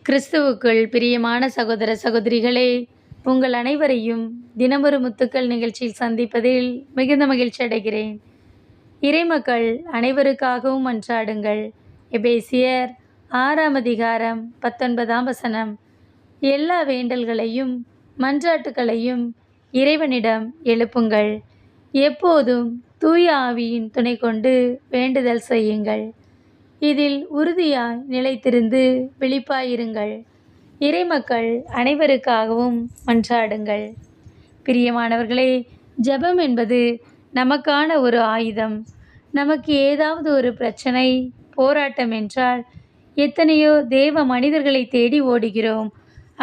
கிறிஸ்துவுக்குள் பிரியமான சகோதர சகோதரிகளே, உங்கள் அனைவரையும் தினமொரு முத்துக்கள் நிகழ்ச்சியில் சந்திப்பதில் மிகுந்த மகிழ்ச்சி அடைகிறேன். இறைமக்கள் அனைவருக்காகவும் மன்றாடுங்கள். எபேசியர் 6:19 எல்லா வேண்டல்களையும் மன்றாட்டுகளையும் இறைவனிடம் எழுப்புங்கள். எப்போதும் தூய ஆவியின் துணை கொண்டு வேண்டுதல் செய்யுங்கள். இதில் உறுதியாய் நிலைத்திருந்து விழிப்பாயிருங்கள். இறைமக்கள் அனைவருக்காகவும் மன்றாடுங்கள். பிரியமானவர்களே, ஜெபம் என்பது நமக்கான ஒரு ஆயுதம். நமக்கு ஏதாவது ஒரு பிரச்சனை, போராட்டம் என்றால் எத்தனையோ தேவ மனிதர்களை தேடி ஓடுகிறோம்.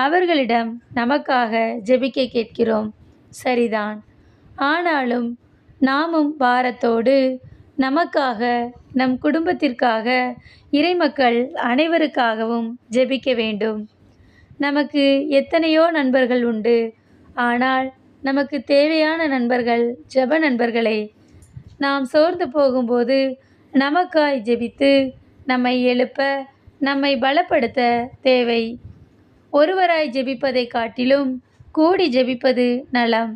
அவர்களிடம் நமக்காக ஜெபிக்க கேட்கிறோம். சரிதான். ஆனாலும் நாமும் பாரத்தோடு நமக்காக, நம் குடும்பத்திற்காக, இறைமக்கள் அனைவருக்காகவும் ஜெபிக்க வேண்டும். நமக்கு எத்தனையோ நண்பர்கள் உண்டு. ஆனால் நமக்கு தேவையான நண்பர்கள் ஜெப நண்பர்களே. நாம் சோர்ந்து போகும்போது நமக்காய் ஜெபித்து நம்மை எழுப்ப, நம்மை பலப்படுத்த தேவை. ஒருவராய் ஜெபிப்பதை காட்டிலும் கூடி ஜெபிப்பது நலம்.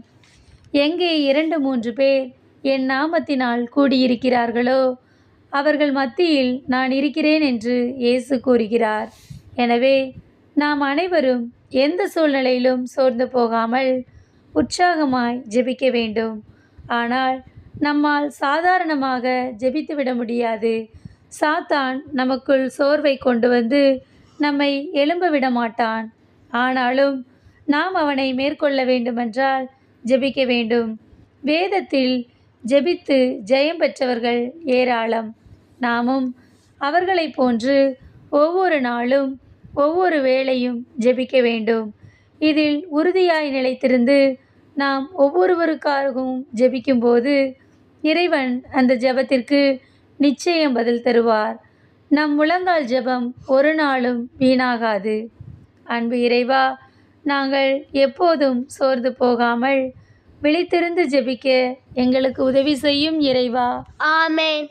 எங்கே 2-3 பேர் என் நாமத்தினால் கூடியிருக்கிறார்களோ அவர்கள் மத்தியில் நான் இருக்கிறேன் என்று இயேசு கூறுகிறார். எனவே நாம் அனைவரும் எந்த சூழ்நிலையிலும் சோர்ந்து போகாமல் உற்சாகமாய் ஜெபிக்க வேண்டும். ஆனால் நம்மால் சாதாரணமாக ஜெபித்துவிட முடியாது. சாத்தான் நமக்குள் சோர்வை கொண்டு வந்து நம்மை எழும்ப விட மாட்டான். ஆனாலும் நாம் அவனை மேற்கொள்ள வேண்டுமென்றால் ஜெபிக்க வேண்டும். வேதத்தில் ஜெபித்து ஜெயம் பெற்றவர்கள் ஏராளம். நாமும் அவர்களைப் போன்று ஒவ்வொரு நாளும் ஒவ்வொரு வேளையும் ஜெபிக்க வேண்டும். இதில் உறுதியாய் நிலைத்திருந்து நாம் ஒவ்வொருவருக்காகவும் ஜெபிக்கும்போது இறைவன் அந்த ஜெபத்திற்கு நிச்சயம் பதில் தருவார். நம் முழங்கால் ஜெபம் ஒரு நாளும் வீணாகாது. அன்பு இறைவா, நாங்கள் எப்போதும் சோர்ந்து போகாமல் விழித்திருந்து ஜெபிக்க எங்களுக்கு உதவி செய்யும் இறைவா. ஆமென்.